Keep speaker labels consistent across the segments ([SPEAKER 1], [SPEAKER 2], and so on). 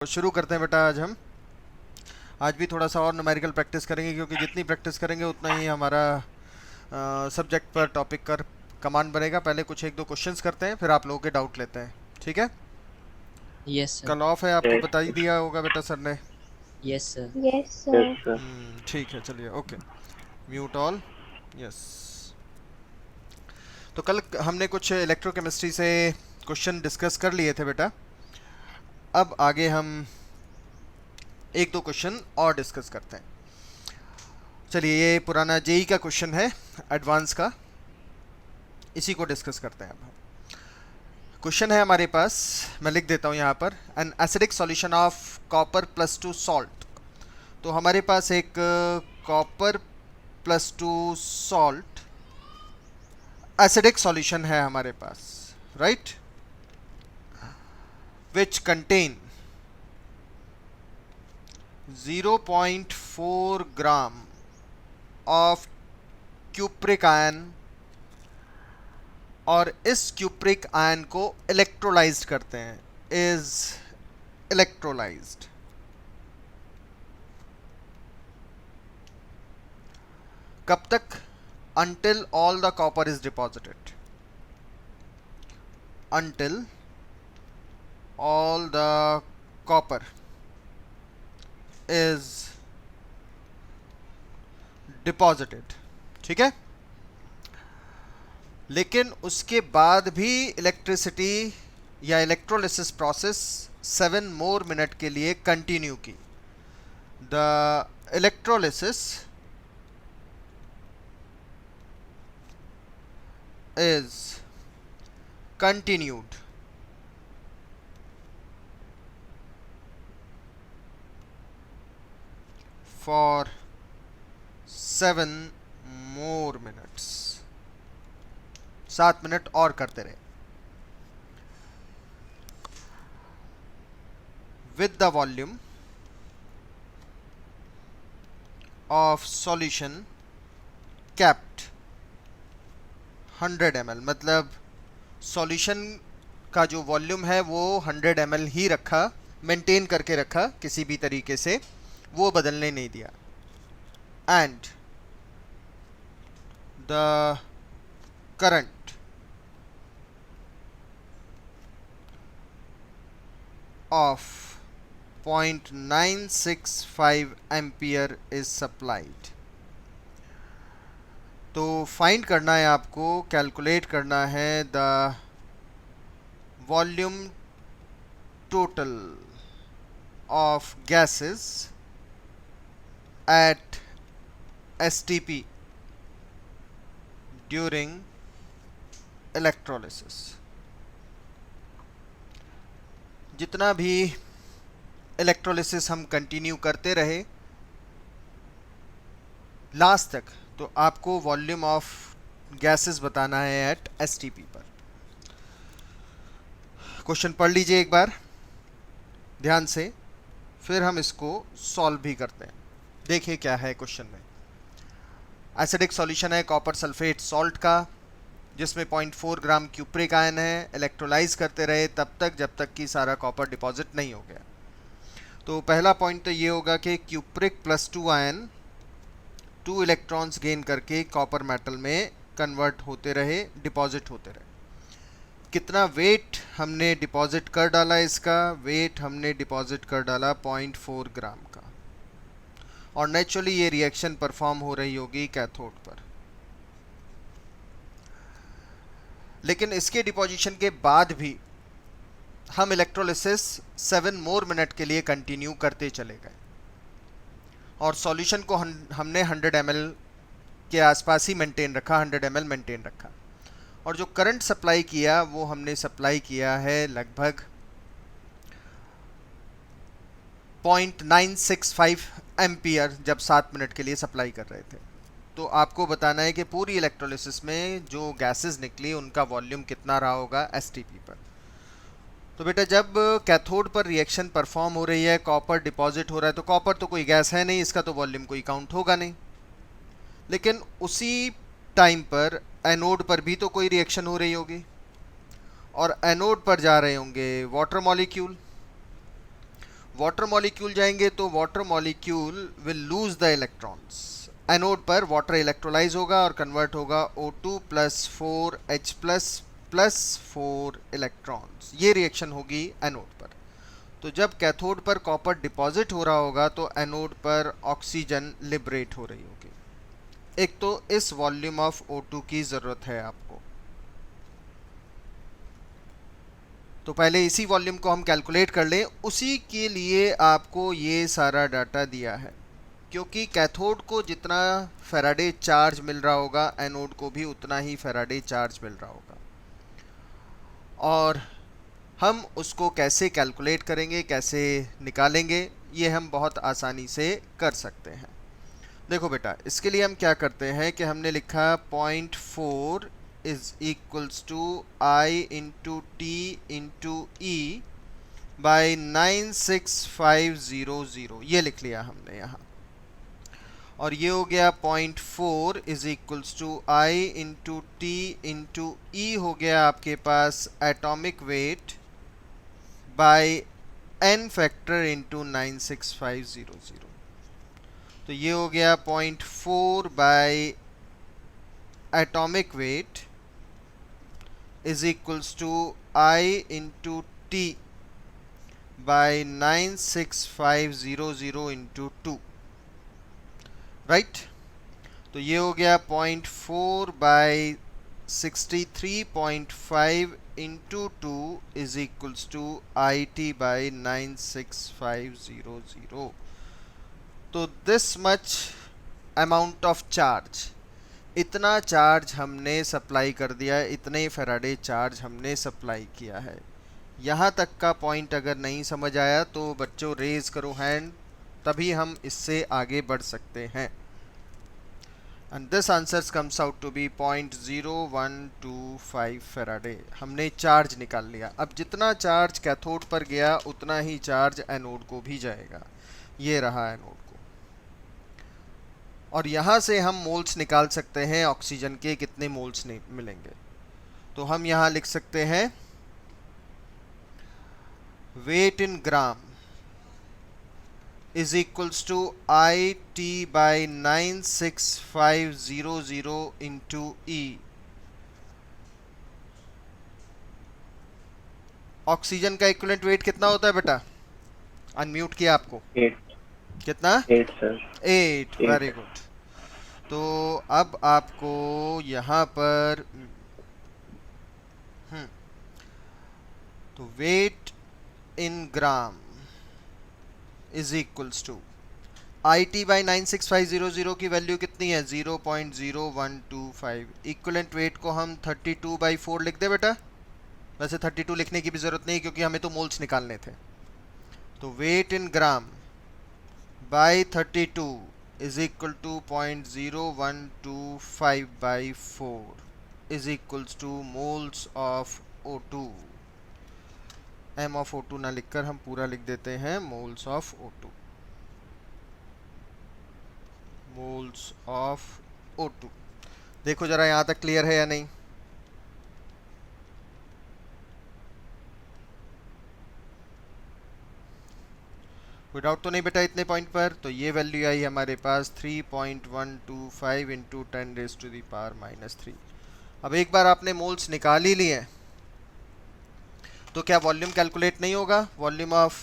[SPEAKER 1] तो शुरू करते हैं बेटा। आज भी थोड़ा सा और न्यूमेरिकल प्रैक्टिस करेंगे, क्योंकि जितनी प्रैक्टिस करेंगे उतना ही हमारा सब्जेक्ट पर टॉपिक पर कमांड बनेगा। पहले कुछ एक दो क्वेश्चंस करते हैं, फिर आप लोगों के डाउट लेते हैं। ठीक है?
[SPEAKER 2] Yes sir.
[SPEAKER 1] कल ऑफ है, आपको बता ही दिया होगा बेटा सर ने।
[SPEAKER 2] Yes sir.
[SPEAKER 3] Yes sir.
[SPEAKER 1] ठीक है, चलिए ओके। Mute all. यस। तो कल हमने कुछ इलेक्ट्रोकेमिस्ट्री से क्वेश्चन डिस्कस कर लिए थे बेटा। अब आगे हम एक दो क्वेश्चन और डिस्कस करते हैं। चलिए, ये पुराना जेई का क्वेश्चन है, एडवांस का, इसी को डिस्कस करते हैं अब हम। क्वेश्चन है हमारे पास, मैं लिख देता हूँ यहाँ पर, an acidic solution of copper plus two salt. तो हमारे पास एक copper plus two salt acidic solution है हमारे पास, right, which contain 0.4 gram of cupric ion, और इस क्यूप्रिक आयन को इलेक्ट्रोलाइज्ड करते हैं, इज इलेक्ट्रोलाइज्ड। कब तक? until all the copper is deposited, until all the copper is deposited। ठीक है? लेकिन उसके बाद भी इलेक्ट्रिसिटी या इलेक्ट्रोलिसिस प्रोसेस 7 मोर मिनट के लिए कंटिन्यू की। The electrolysis is continued for 7 more minutes। 7 minute और करते रहे। with the volume of solution kept 100 ml, मतलब सॉल्यूशन का जो वॉल्यूम है वो 100 ml ही रखा, मेंटेन करके रखा, किसी भी तरीके से वो बदलने नहीं दिया। And the current of 0.965 ampere is supplied. तो फाइंड करना है आपको, कैलकुलेट करना है the volume total of gases at STP during electrolysis. जितना भी इलेक्ट्रोलिसिस हम कंटिन्यू करते रहे लास्ट तक, तो आपको वॉल्यूम ऑफ गैसेस बताना है एट एसटीपी पर। क्वेश्चन पढ़ लीजिए एक बार ध्यान से, फिर हम इसको सॉल्व भी करते हैं। देखिए क्या है क्वेश्चन में। एसिडिक सॉल्यूशन है कॉपर सल्फेट सॉल्ट का, जिसमें 0.4 ग्राम क्यूप्रिक आयन है। इलेक्ट्रोलाइज करते रहे तब तक जब तक कि सारा कॉपर डिपॉजिट नहीं हो गया। तो पहला पॉइंट तो ये होगा कि cupric plus 2 ion 2 electrons gain करके कॉपर मेटल में कन्वर्ट होते रहे, डिपॉजिट होते रहे। कितना वेट हमने डिपॉजिट कर डाला? इसका वेट हमने डिपॉजिट कर डाला 0.4 ग्राम का, और नेचुरली ये रिएक्शन परफॉर्म हो रही होगी कैथोड पर। लेकिन इसके डिपोजिशन के बाद भी हम इलेक्ट्रोलिसिस 7 मोर मिनट के लिए कंटिन्यू करते चले गए, और सॉल्यूशन को हमने 100 ml के आसपास ही मेंटेन रखा, 100 ml मेंटेन रखा। और जो करंट सप्लाई किया वो हमने सप्लाई किया है लगभग 0.965 एम्पियर, जब 7 मिनट के लिए सप्लाई कर रहे थे। तो आपको बताना है कि पूरी इलेक्ट्रोलिसिस में जो गैसेस निकली उनका वॉल्यूम कितना रहा होगा एसटीपी पर। तो बेटा जब कैथोड पर रिएक्शन परफॉर्म हो रही है, कॉपर डिपॉजिट हो रहा है, तो कॉपर तो कोई गैस है नहीं, इसका तो वॉल्यूम कोई काउंट होगा नहीं। लेकिन उसी टाइम पर एनोड पर भी तो कोई रिएक्शन हो रही होगी, और एनोड पर जा रहे होंगे वाटर मॉलिक्यूल। वाटर मॉलिक्यूल जाएंगे तो water molecule will lose the electrons. Anode पर वाटर इलेक्ट्रोलाइज होगा और कन्वर्ट होगा O2 plus 4H plus 4 electrons. ये रिएक्शन होगी एनोड पर। तो जब कैथोड पर कॉपर डिपॉजिट हो रहा होगा तो एनोड पर ऑक्सीजन लिबरेट हो रही होगी। एक तो इस वॉल्यूम ऑफ O2 की ज़रूरत है आपको, तो पहले इसी वॉल्यूम को हम कैलकुलेट कर लें। उसी के लिए आपको ये सारा डाटा दिया है, क्योंकि कैथोड को जितना फैराडे चार्ज मिल रहा होगा एनोड को भी उतना ही फैराडे चार्ज मिल रहा होगा। और हम उसको कैसे कैलकुलेट करेंगे, कैसे निकालेंगे, ये हम बहुत आसानी से कर सकते हैं। देखो बेटा, इसके लिए हम क्या करते हैं कि हमने लिखा 0.4 is equals to I into T into E by 96500, ये लिख लिया हमने यहाँ। और ये हो गया 0.4 is equals to I into T into E, हो गया आपके पास atomic weight by n factor into 96500। तो ये हो गया 0.4 by atomic weight is equals to I into T by 96500 into 2, right. तो ये हो गया 0.4 by 63.5 into 2 is equals to IT by 96500। तो this much amount of charge, इतना चार्ज हमने सप्लाई कर दिया, इतने फैराडे चार्ज हमने सप्लाई किया है। यहाँ तक का पॉइंट अगर नहीं समझ आया तो बच्चों रेज करो हैंड, तभी हम इससे आगे बढ़ सकते हैं। And this answer comes out to be 0.0125 faraday. हमने चार्ज निकाल लिया। अब जितना चार्ज कैथोड पर गया उतना ही चार्ज एनोड को भी जाएगा। ये रहा एनोड को। और यहाँ से हम मोल्स निकाल सकते हैं ऑक्सीजन के, कितने मोल्स मिलेंगे। तो हम यहाँ लिख सकते हैं weight in gram is equals to IT by 96500 into E. Oxygen का इक्विवेलेंट वेट कितना होता है बेटा? अनम्यूट किया आपको।
[SPEAKER 3] 8।
[SPEAKER 1] कितना?
[SPEAKER 3] 8 सर।
[SPEAKER 1] 8, very good. तो अब आपको यहाँ पर तो weight in gram is equals to IT by 96500 की वैल्यू कितनी है? 0.0125। इक्विवेलेंट वेट को हम 32/4 लिख दे बेटा। वैसे 32 लिखने की भी जरूरत नहीं, क्योंकि हमें तो मोल्स निकालने थे। तो weight in gram by 32 is equal to 0.0125/4 is equals to moles of O2। M of O2 ना लिखकर हम पूरा लिख देते हैं moles of O2, moles of O2। देखो जरा यहाँ तक क्लियर है या नहीं? कोई डाउट तो नहीं बेटा इतने पॉइंट पर? तो ये वैल्यू आई हमारे पास 3.125 इंटू 10⁻⁻3। अब एक बार आपने मोल्स निकाल ही लिए तो क्या वॉल्यूम कैलकुलेट नहीं होगा? Volume of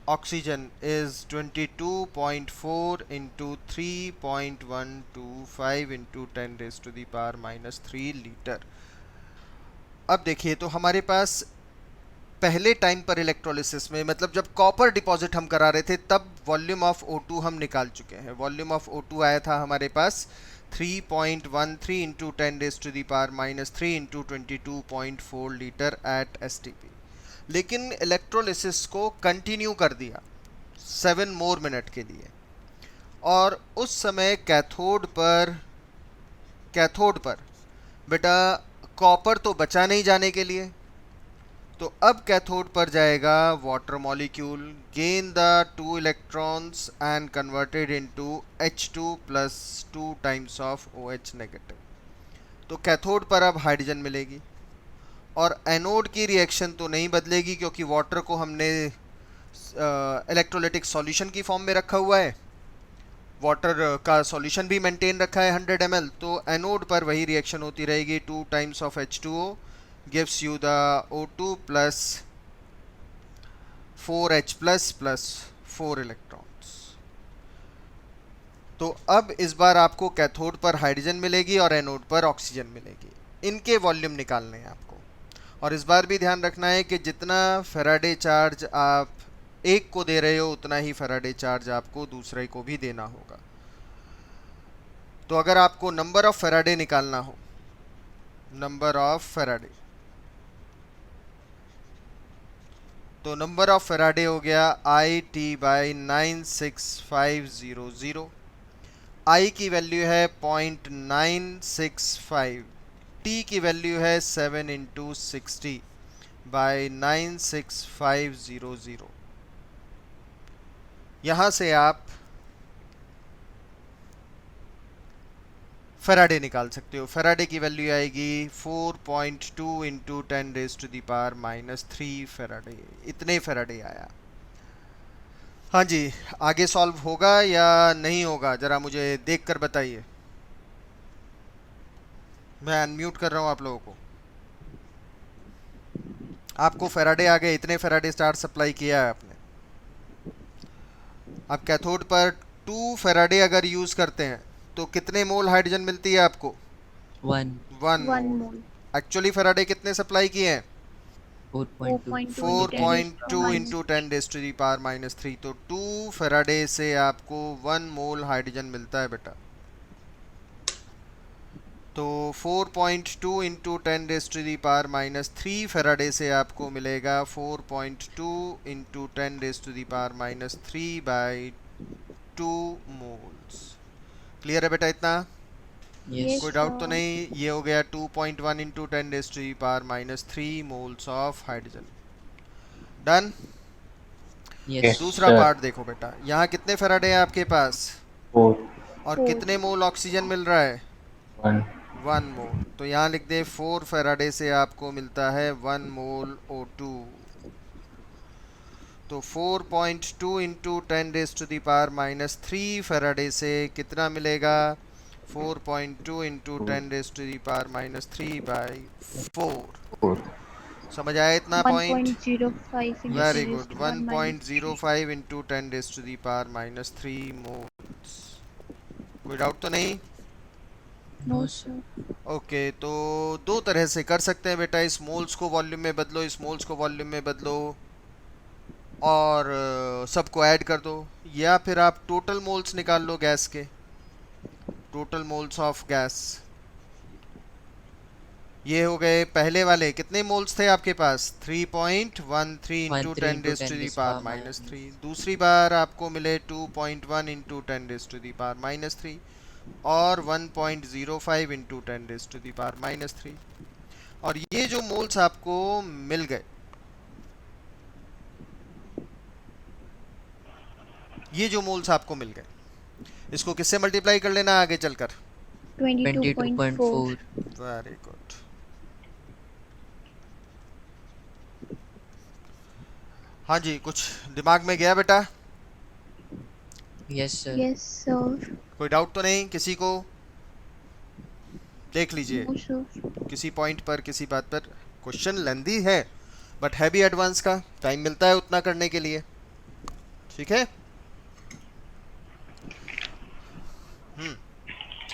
[SPEAKER 1] oxygen is 22.4 into 3.125 into 10⁻³ litre. अब देखिए, तो हमारे पास पहले टाइम पर इलेक्ट्रोलिसिस में, मतलब जब कॉपर डिपॉजिट हम करा रहे थे, तब वॉल्यूम ऑफ O2 हम निकाल चुके हैं। वॉल्यूम ऑफ O2 आया था हमारे पास 3.13 into 10⁻³ into 22.4 litre at STP। लेकिन इलेक्ट्रोलिसिस को कंटिन्यू कर दिया 7 मोर मिनट के लिए, और उस समय कैथोड पर बेटा कॉपर तो बचा नहीं जाने के लिए, तो अब कैथोड पर जाएगा water molecule, gain the 2 electrons and converted into H2 plus 2 times of OH negative. तो कैथोड पर अब हाइड्रोजन मिलेगी, और एनोड की रिएक्शन तो नहीं बदलेगी, क्योंकि वाटर को हमने इलेक्ट्रोलिटिक सॉल्यूशन की फॉर्म में रखा हुआ है, वाटर का सॉल्यूशन भी मेंटेन रखा है 100 ml, तो एनोड पर वही रिएक्शन होती रहेगी, 2 times of H2O gives you the O2 plus 4H plus plus 4 electrons. तो अब इस बार आपको कैथोड पर हाइड्रोजन मिलेगी और एनोड पर ऑक्सीजन मिलेगी। इनके वॉल्यूम निकालने हैं आपको, और इस बार भी ध्यान रखना है कि जितना फेराडे चार्ज आप एक को दे रहे हो उतना ही फेराडे चार्ज आपको दूसरे को भी देना होगा। तो अगर आपको नंबर ऑफ फेराडे निकालना हो, नंबर ऑफ फेराडे, तो नंबर ऑफ फेराडे हो गया IT/96,500। I की वैल्यू है 0.965, T की वैल्यू है 7 × 60/96,500। यहाँ से आप फेराडे निकाल सकते हो। फेराडे की वैल्यू आएगी 4.2 × 10⁻³ फेराडे। इतने फेराडे आया। हाँ जी, आगे सॉल्व होगा या नहीं होगा जरा मुझे देखकर बताइए। मैं अनम्यूट कर रहा हूँ आप लोगों को। आपको फेराडे आ गए, इतने फेराडे चार्ज सप्लाई किया है आपने। अब कैथोड पर 2 फेराडे अगर यूज करते हैं तो कितने मोल हाइड्रोजन मिलती है आपको?
[SPEAKER 2] 1
[SPEAKER 1] 1 मोल। एक्चुअली फेराडे कितने सप्लाई किए हैं?
[SPEAKER 2] 4.2
[SPEAKER 1] 4.2 × 10⁻³ तो 2 फेराडे से आपको 1 मोल हाइड्रोजन मिलता है बेटा। तो 4.2 × 10⁻³ फेराडे से आपको मिलेगा 4.2 × 10⁻³ मोल्स। क्लियर है बेटा इतना?
[SPEAKER 2] यस
[SPEAKER 1] कोई डाउट तो नहीं? ये हो गया 2.1 × 10⁻³ moles of hydrogen. Done.
[SPEAKER 2] Yes
[SPEAKER 1] दूसरा पार्ट देखो बेटा, यहाँ कितने फेराडे हैं आपके पास?
[SPEAKER 3] 4
[SPEAKER 1] और कितने मोल ऑक्सीजन मिल रहा है?
[SPEAKER 3] 1
[SPEAKER 1] 1 मोल। तो यहाँ लिख दे 4 फेराडे से आपको मिलता है 1 मोल O2। तो 4.2 × 10⁻³ फेराडे से कितना मिलेगा? 4.2 × 10⁻³/4।
[SPEAKER 3] 4
[SPEAKER 1] समझ आया इतना पॉइंट?
[SPEAKER 4] 1.05
[SPEAKER 1] very
[SPEAKER 4] into
[SPEAKER 1] good.
[SPEAKER 4] 10⁻³
[SPEAKER 1] 1.05 × 10⁻³ मोल्स। कोई डाउट तो नहीं?
[SPEAKER 2] No
[SPEAKER 4] No,
[SPEAKER 2] sir
[SPEAKER 4] sir.
[SPEAKER 1] Okay तो दो तरह से कर सकते हैं बेटा, इस मोल्स को वॉल्यूम में बदलो, इस मोल्स को वॉल्यूम में बदलो और सबको ऐड कर दो, या फिर आप टोटल मोल्स निकाल लो गैस के, टोटल मोल्स ऑफ गैस। ये हो गए पहले वाले। कितने मोल्स थे आपके पास? 3.13 × 10⁻³ दूसरी बार आपको मिले 2.1 × 10⁻³ और 1.05 × 10⁻³। और ये जो मोल्स आपको मिल गए, ये जो मोल्स आपको मिल गए, इसको किससे मल्टीप्लाई कर लेना आगे चलकर?
[SPEAKER 4] 22.4.
[SPEAKER 2] 22.4
[SPEAKER 1] वेरी गुड। हाँ जी, कुछ दिमाग में गया बेटा?
[SPEAKER 2] Yes sir
[SPEAKER 4] Yes, sir.
[SPEAKER 1] कोई डाउट तो नहीं किसी को? देख लीजिए
[SPEAKER 4] No, sir.
[SPEAKER 1] किसी पॉइंट पर, किसी बात पर। क्वेश्चन लेंदी है बट है भी एडवांस का, टाइम मिलता है उतना करने के लिए। ठीक है।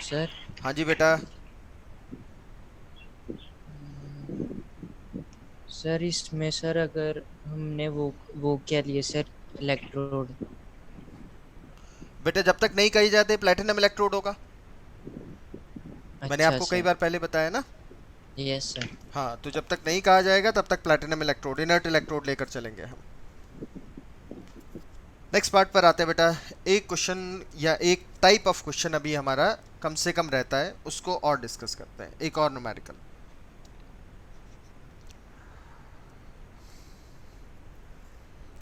[SPEAKER 2] सर
[SPEAKER 1] हाँ जी बेटा।
[SPEAKER 2] सर इसमें सर अगर हमने वो क्या लिए सर इलेक्ट्रोड,
[SPEAKER 1] बेटा जब तक नहीं कही जाते प्लैटिनम इलेक्ट्रोड होगा। मैंने
[SPEAKER 2] अच्छा
[SPEAKER 1] आपको कई
[SPEAKER 2] सर
[SPEAKER 1] बार पहले बताया ना।
[SPEAKER 2] यस सर
[SPEAKER 1] हाँ, तो जब तक नहीं कहा जाएगा तब तक प्लैटिनम इलेक्ट्रोड, इनर्ट इलेक्ट्रोड लेकर चलेंगे हम। नेक्स्ट पार्ट पर आते हैं बेटा। एक क्वेश्चन या एक टाइप ऑफ क्वेश्चन अभी हमारा कम से कम रहता है, उसको और डिस्कस करते हैं। एक और न्यूमेरिकल।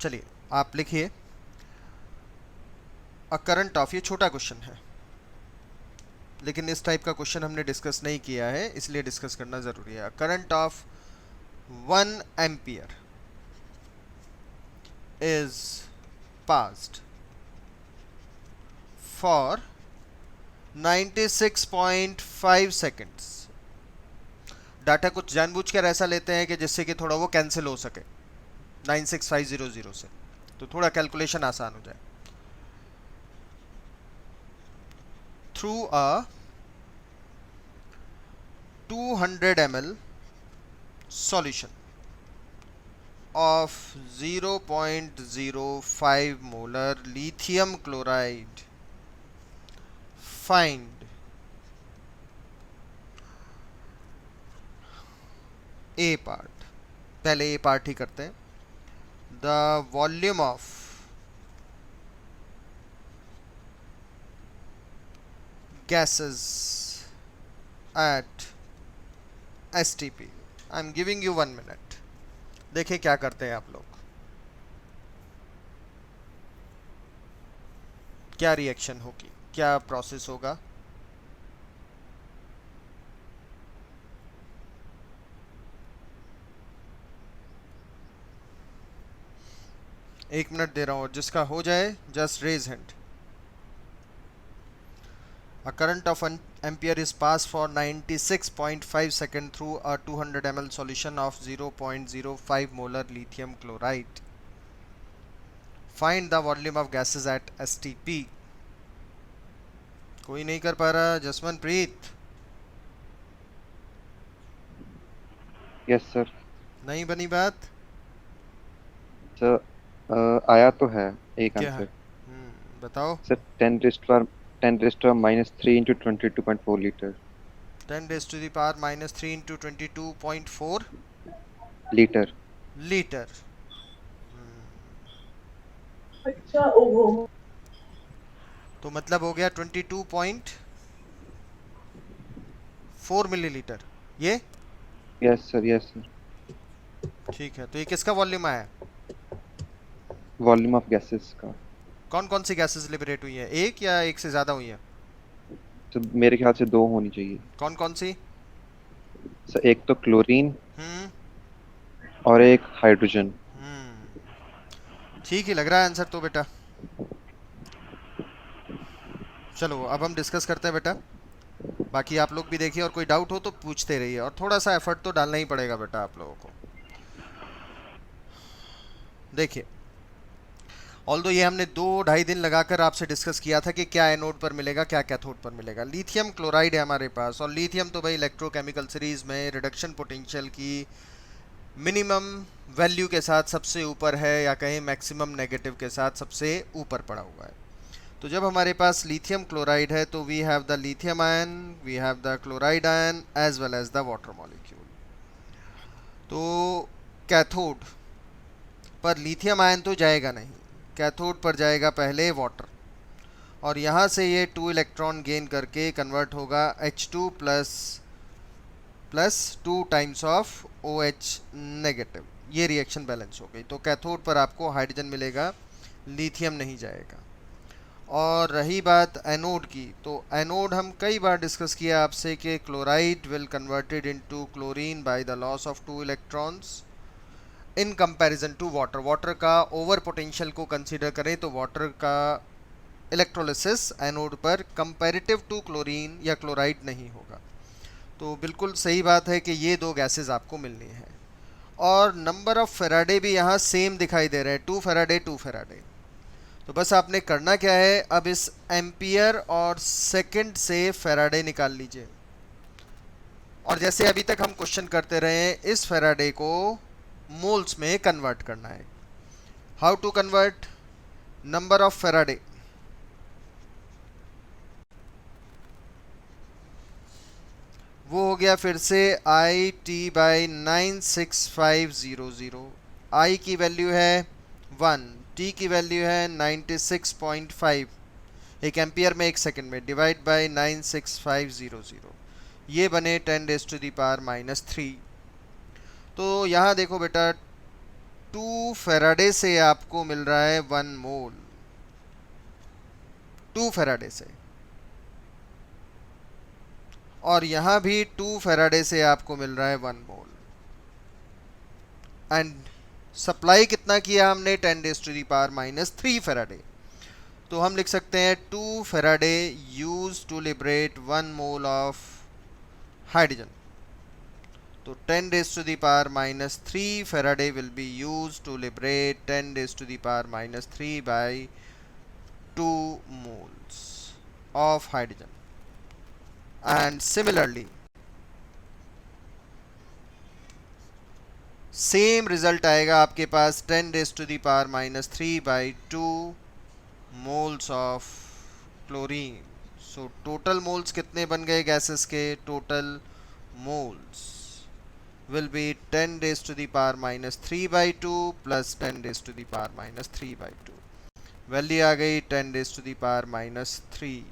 [SPEAKER 1] चलिए आप लिखिए अ करंट ऑफ, ये छोटा क्वेश्चन है लेकिन इस टाइप का क्वेश्चन हमने डिस्कस नहीं किया है इसलिए डिस्कस करना जरूरी है। Current of 1 ampere is passed for 96.5 seconds. Data कुछ जानबूझकर ऐसा लेते हैं कि जिससे कि थोड़ा वो कैंसिल हो सके 96500 से, तो थोड़ा कैलकुलेशन आसान हो जाए. Through a 200 ml solution of 0.05 molar lithium chloride, find A part. पहले A part ही करते हैं. The volume of gases at STP. I'm giving you 1 minute. देखिए क्या करते हैं आप लोग, क्या रिएक्शन होगी, क्या प्रोसेस होगा. एक मिनट दे रहा हूँ, और जिसका हो जाए just raise hand. A current of 1 ampere is passed for 96.5 seconds through a 200 ml solution of 0.05 molar lithium chloride. Find the volume of gases at STP. कोई नहीं कर पा रहा. जसवंतप्रीत.
[SPEAKER 3] Yes sir.
[SPEAKER 1] नहीं बनी बात.
[SPEAKER 3] सर आया तो है एक
[SPEAKER 1] क्या है?
[SPEAKER 3] आंसर.
[SPEAKER 1] बताओ.
[SPEAKER 3] Sir 10⁻³ into 22.4 litre.
[SPEAKER 1] 10⁻³ into 22.4
[SPEAKER 3] litre.
[SPEAKER 1] Litre.
[SPEAKER 5] अच्छा ओहो.
[SPEAKER 1] तो मतलब हो गया 22.4 मिलीलीटर. ये
[SPEAKER 3] यस सर, यस सर.
[SPEAKER 1] ठीक है. तो ये किसका वॉल्यूम आया?
[SPEAKER 3] वॉल्यूम ऑफ गैसेस का.
[SPEAKER 1] कौन कौन सी गैसेस लिबरेट हुई हैं? एक या एक से ज़्यादा हुई हैं?
[SPEAKER 3] तो मेरे ख्याल से 2 होनी चाहिए.
[SPEAKER 1] कौन कौन सी?
[SPEAKER 3] सर एक तो क्लोरीन
[SPEAKER 1] हम्म
[SPEAKER 3] और एक हाइड्रोजन.
[SPEAKER 1] ठीक ही लग रहा है आंसर तो बेटा. चलो अब हम डिस्कस करते हैं बेटा. बाकी आप लोग भी देखिए, और कोई डाउट हो तो पूछते रहिए, और थोड़ा सा एफर्ट तो डालना ही पड़ेगा बेटा आप लोगों को. देखिए, ऑल्दो ये हमने 2-2.5 दिन लगाकर आपसे डिस्कस किया था कि क्या एनोड पर मिलेगा, क्या कैथोड पर मिलेगा. लिथियम क्लोराइड है हमारे पास, और लिथियम तो भाई इलेक्ट्रोकेमिकल सीरीज में रिडक्शन पोटेंशियल की मिनिमम वैल्यू के साथ सबसे ऊपर है, या कहें मैक्सिमम नेगेटिव के साथ सबसे ऊपर पड़ा हुआ है. तो जब हमारे पास लिथियम क्लोराइड है तो we have the lithium ion, we have the chloride ion as well as the water molecule. तो कैथोड पर लिथियम आयन तो जाएगा नहीं, कैथोड पर जाएगा पहले वाटर, और यहाँ से ये 2 इलेक्ट्रॉन गेन करके कन्वर्ट होगा H2 plus 2 times of OH negative. ये रिएक्शन बैलेंस हो गई. तो कैथोड पर आपको हाइड्रोजन मिलेगा, लिथियम नहीं जाएगा. और रही बात एनोड की, तो एनोड हम कई बार डिस्कस किया आपसे कि chloride will converted into chlorine by the loss of 2 electrons in comparison to water. Water का ओवर पोटेंशियल को कंसीडर करें तो वाटर का इलेक्ट्रोलिसिस एनोड पर कंपैरेटिव टू क्लोरीन या क्लोराइड नहीं होगा. तो बिल्कुल सही बात है कि ये 2 गैसेस आपको मिलनी है. और नंबर ऑफ फेराडे भी यहाँ सेम दिखाई दे रहे हैं, 2 फेराडे 2 फेराडे. तो बस आपने करना क्या है, अब इस एम्पियर और सेकंड से फेराडे निकाल लीजिए, और जैसे अभी तक हम क्वेश्चन करते रहे हैं, इस फेराडे को मोल्स में कन्वर्ट करना है. How to convert? Number of faraday, वो हो गया फिर से IT/96500. I की वैल्यू है 1, T की वैल्यू है 96.5, एक एम्पियर में 1 सेकंड में, डिवाइड बाय 96500. ये बने 10⁻³ तो यहाँ देखो बेटा, 2 फेराडे से आपको मिल रहा है 1 मोल, 2 फेराडे से, और यहाँ भी 2 फेराडे से आपको मिल रहा है 1 मोल. एंड सप्लाई कितना किया हमने 10⁻³ फेराडे, तो हम लिख सकते हैं 2 Faraday use to liberate 1 mole of hydrogen. तो 10⁻³ Faraday will be use to liberate 10⁻³ by 2 moles of hydrogen. And similarly same result आएगा आपके पास 10⁻³ by 2 moles of chlorine. So total moles कितने बन गए गैसेस के? Total moles will be 10⁻³ by 2 plus 10⁻³ by 2। Value आ गई 10⁻³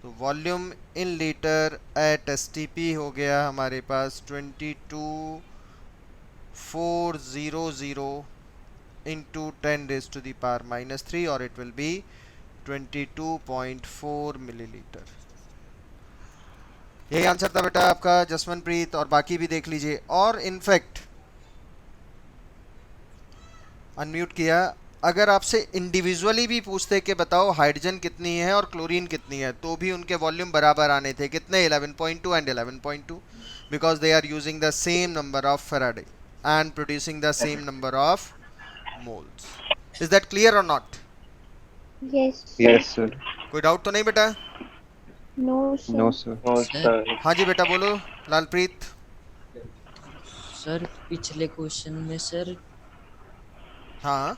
[SPEAKER 1] तो volume in litre at STP हो गया हमारे पास 22,400 into 10⁻³ और इट विल बी 22.4 मिलीलीटर। यही आंसर था बेटा आपका जसवंतप्रीत, और बाकी भी देख लीजिए। और इनफैक्ट अनम्यूट किया, अगर आपसे इंडिविजुअली भी पूछते कि बताओ हाइड्रोजन कितनी है और क्लोरीन कितनी है, तो भी उनके वॉल्यूम बराबर आने थे। कितने? 11.2 and 11.2, because they are using the same number of faraday and producing the same number of moles. Is that clear और नॉट?
[SPEAKER 4] Yes.
[SPEAKER 3] Yes sir.
[SPEAKER 1] कोई डाउट तो नहीं बेटा?
[SPEAKER 4] No, sir.
[SPEAKER 3] No sir.
[SPEAKER 2] Sir
[SPEAKER 1] हाँ जी बेटा बोलो लालप्रीत।
[SPEAKER 2] सर पिछले क्वेश्चन में सर
[SPEAKER 1] हाँ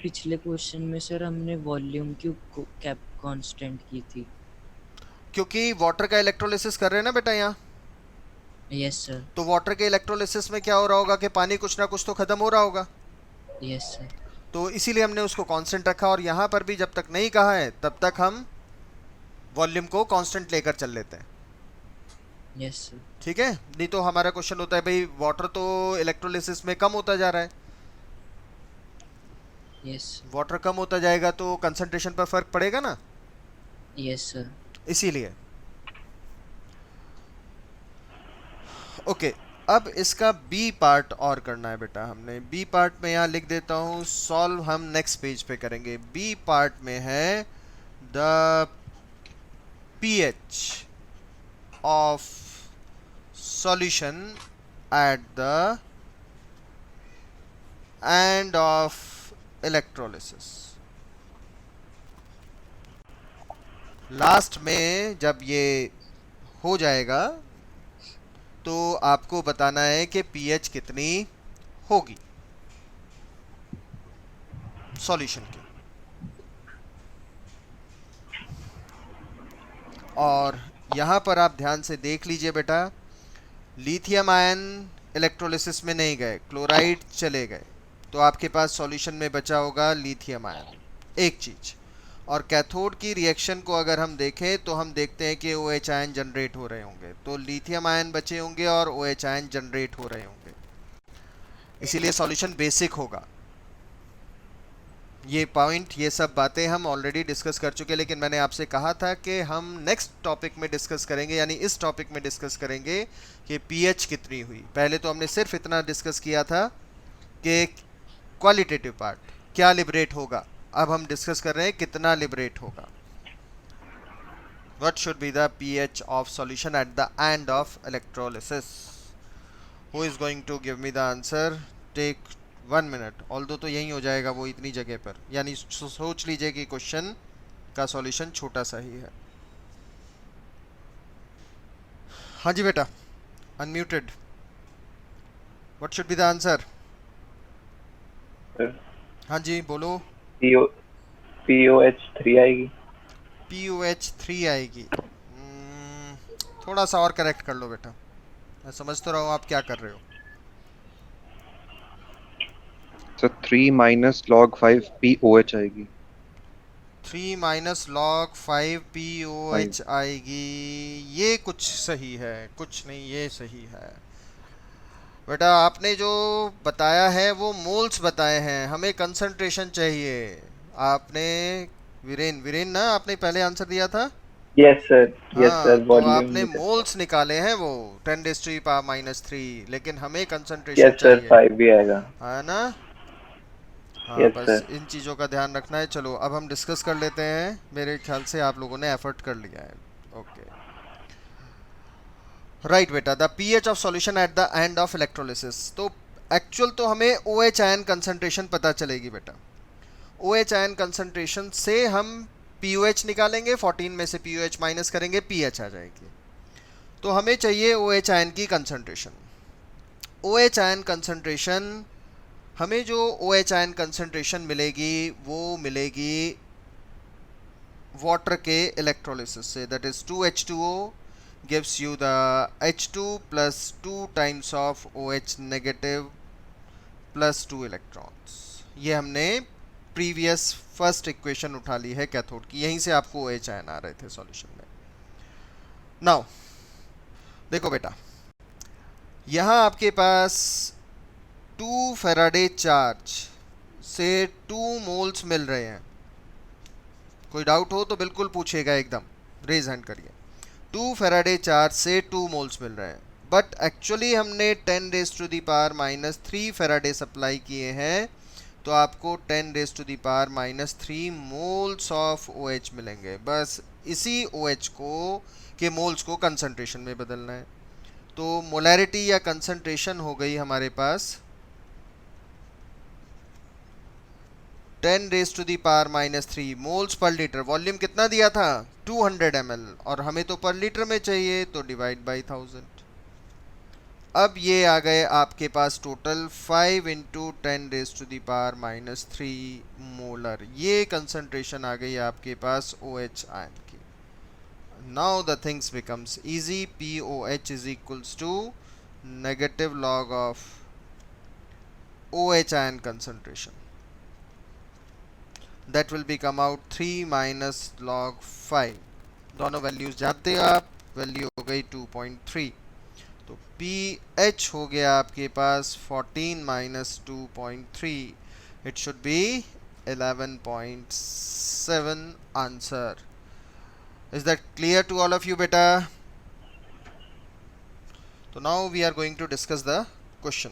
[SPEAKER 2] पिछले क्वेश्चन में सर हमने वॉल्यूम क्यों कैप कांस्टेंट की थी?
[SPEAKER 1] क्योंकि वाटर का इलेक्ट्रोलिसिस कर रहे हैं ना बेटा यहाँ,
[SPEAKER 2] यस सर।
[SPEAKER 1] तो वाटर के इलेक्ट्रोलिसिस में क्या हो रहा होगा कि पानी कुछ ना कुछ तो खत्म हो रहा होगा,
[SPEAKER 2] यस सर।
[SPEAKER 1] तो इसीलिए हमने उसको कांस्टेंट रखा। और यहाँ पर भी जब तक नहीं कहा है तब तक हम वॉल्यूम को कांस्टेंट लेकर चल लेते हैं,
[SPEAKER 2] यस सर।
[SPEAKER 1] ठीक है? नहीं तो हमारा क्वेश्चन होता है भाई वाटर तो इलेक्ट्रोलिसिस में कम होता जा रहा है,
[SPEAKER 2] यस
[SPEAKER 1] वाटर कम होता जाएगा तो कंसंट्रेशन पर फर्क पड़ेगा ना,
[SPEAKER 2] यस सर।
[SPEAKER 1] इसीलिए। ओके, अब इसका बी पार्ट और करना है बेटा हमने। बी पार्ट में यहाँ लिख देता हूँ, सॉल्व हम नेक्स्ट पेज पे करेंगे। बी पार्ट में है the pH of solution at the end of electrolysis। Last में जब ये हो जाएगा तो आपको बताना है कि pH कितनी होगी सॉल्यूशन की। और यहाँ पर आप ध्यान से देख लीजिए बेटा, लिथियम आयन इलेक्ट्रोलिसिस में नहीं गए, क्लोराइड चले गए, तो आपके पास सॉल्यूशन में बचा होगा लिथियम आयन, एक चीज। और कैथोड की रिएक्शन को अगर हम देखें तो हम देखते हैं कि OH आयन जनरेट हो रहे होंगे, तो लिथियम आयन बचे होंगे और OH आयन जनरेट हो रहे होंगे, इसीलिए सॉल्यूशन बेसिक होगा। ये पॉइंट, ये सब बातें हम ऑलरेडी डिस्कस कर चुके हैं, लेकिन मैंने आपसे कहा था कि हम नेक्स्ट टॉपिक में डिस्कस करेंगे, यानी इस टॉपिक में डिस्कस करेंगे कि pH कितनी हुई। पहले तो हमने सिर्फ इतना डिस्कस किया था कि क्वालिटेटिव पार्ट क्या लिबरेट होगा, अब हम डिस्कस कर रहे हैं कितना लिबरेट होगा। What should be the pH of solution at the end of electrolysis? Who is going to give me the answer? Take 1 minute, although तो यही हो जाएगा वो इतनी जगह पर, यानी सोच लीजिए कि क्वेश्चन का सॉल्यूशन छोटा सा ही है। हाँ जी बेटा, unmuted. What should be the answer? हाँ जी बोलो।
[SPEAKER 6] POH3 आएगी।
[SPEAKER 1] POH3 आएगी। थोड़ा सा और करेक्ट कर लो बेटा, मैं समझ तो रहा हूँ आप क्या कर रहे हो।
[SPEAKER 3] सर 3 - log 5 POH आएगी।
[SPEAKER 1] 3 - log 5 POH आएगी, ये कुछ सही है, कुछ नहीं, ये सही है बेटा। आपने जो बताया है वो मोल्स बताए हैं, हमें कंसंट्रेशन चाहिए। आपने वीरेन ना आपने पहले आंसर दिया था,
[SPEAKER 6] Yes sir. Yes sir.
[SPEAKER 1] हाँ, तो
[SPEAKER 6] Volume.
[SPEAKER 1] आपने मोल्स निकाले हैं वो 10⁻³ लेकिन हमें कंसंट्रेशन
[SPEAKER 6] Yes sir.
[SPEAKER 1] चाहिए,
[SPEAKER 6] 5 भी आएगा.
[SPEAKER 1] है ना? हाँ,
[SPEAKER 6] Yes
[SPEAKER 1] बस
[SPEAKER 6] sir.
[SPEAKER 1] इन चीज़ों का ध्यान रखना है। चलो अब हम डिस्कस कर लेते हैं। मेरे ख्याल से आप लोगों ने एफर्ट कर लिया है। ओके, राइट बेटा, the pH of solution at the end of electrolysis. तो एक्चुअल तो हमें OH आयन कंसंट्रेशन पता चलेगी बेटा। OH आयन कंसंट्रेशन से हम POH निकालेंगे, 14 में से POH माइनस करेंगे, pH आ जाएगी। तो हमें चाहिए OH आयन की कंसंट्रेशन। OH आयन कंसंट्रेशन, हमें जो OH आयन कंसंट्रेशन मिलेगी वो मिलेगी वाटर के इलेक्ट्रोलिसिस से, that is 2H2O gives you the H2 plus 2 times of OH negative plus 2 electrons। ये हमने प्रीवियस फर्स्ट इक्वेशन उठा ली है कैथोड की, यहीं से आपको OH आयन आ रहे थे सॉल्यूशन में। नाउ देखो बेटा, यहाँ आपके पास 2 फैराडे चार्ज से 2 मोल्स मिल रहे हैं। कोई डाउट हो तो बिल्कुल पूछिएगा, एकदम रेज हैंड करिए। 2 फैराडे चार्ज से 2 मोल्स मिल रहे हैं, बट एक्चुअली हमने 10⁻³ फैराडे सप्लाई किए हैं, तो आपको 10⁻³ मोल्स ऑफ OH मिलेंगे। बस इसी OH को के मोल्स को कंसंट्रेशन में बदलना है। तो मोलैरिटी या कंसंट्रेशन हो गई हमारे पास 10⁻³ मोल्स पर लीटर। वॉल्यूम कितना दिया था? 200 ml, और हमें तो पर लीटर में चाहिए, तो डिवाइड बाई 1000। अब ये आ गए आपके पास टोटल 5 × 10⁻³ मोलर। ये कंसंट्रेशन आ गई आपके पास OH आयन की। Now the things becomes easy. POH is equals to negative log of OH ion concentration, that will become out 3 - log 5। दोनों वैल्यूज जानते हो आप, वैल्यू हो गई 2.3। तो pH हो गया आपके पास 14 - 2.3, it should be 11.7 answer. Is that clear to all of you बेटा? तो now we are going to discuss the question.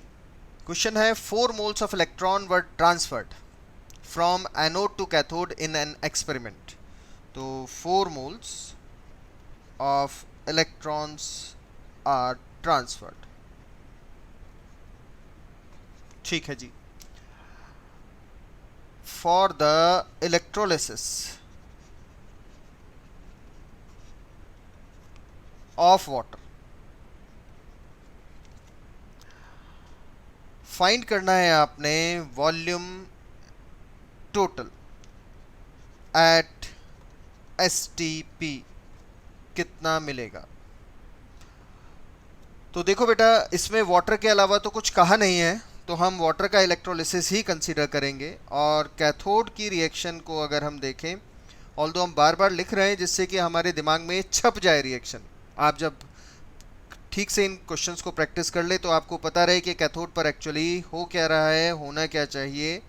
[SPEAKER 1] Question है 4 moles of electron were transferred from anode to cathode in an experiment। तो 4 moles of electrons are transferred। ठीक है जी। for the electrolysis of water, find करना है आपने volume total eight STP कितना मिलेगा। तो देखो बेटा, इसमें वाटर के अलावा तो कुछ कहा नहीं है, तो हम वाटर का इलेक्ट्रोलिसिस ही कंसीडर करेंगे। और कैथोड की रिएक्शन को अगर हम देखें, ऑल्दो हम बार बार लिख रहे हैं जिससे कि हमारे दिमाग में छप जाए रिएक्शन, आप जब ठीक से इन क्वेश्चंस को प्रैक्टिस कर ले तो आपको पता रहे कि कैथोड पर एक्चुअली हो क्या रहा है, होना क्या चाहिए।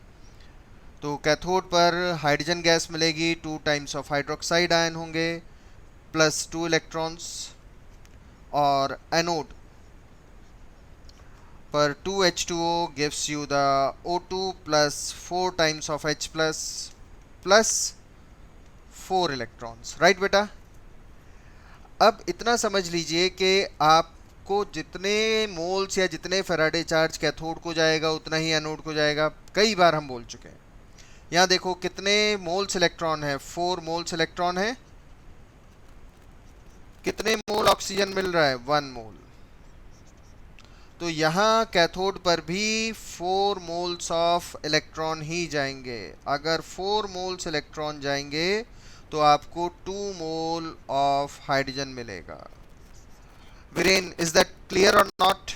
[SPEAKER 1] तो कैथोड पर हाइड्रोजन गैस मिलेगी, 2 टाइम्स ऑफ हाइड्रोक्साइड आयन होंगे प्लस 2 इलेक्ट्रॉन्स, और एनोड पर 2H2O gives you the O2 plus 4 times of H plus 4 electrons. Right बेटा? अब इतना समझ लीजिए कि आपको जितने मोल्स या जितने फैराडे चार्ज कैथोड को जाएगा उतना ही एनोड को जाएगा। कई बार हम बोल चुके हैं। यहाँ देखो कितने मोल्स इलेक्ट्रॉन है, 4 मोल्स इलेक्ट्रॉन है। कितने मोल ऑक्सीजन मिल रहा है? 1 मोल। तो यहाँ कैथोड पर भी 4 मोल्स ऑफ इलेक्ट्रॉन ही जाएंगे। अगर 4 मोल्स इलेक्ट्रॉन जाएंगे तो आपको 2 मोल ऑफ हाइड्रोजन मिलेगा। वीरेन, इज दैट क्लियर और not?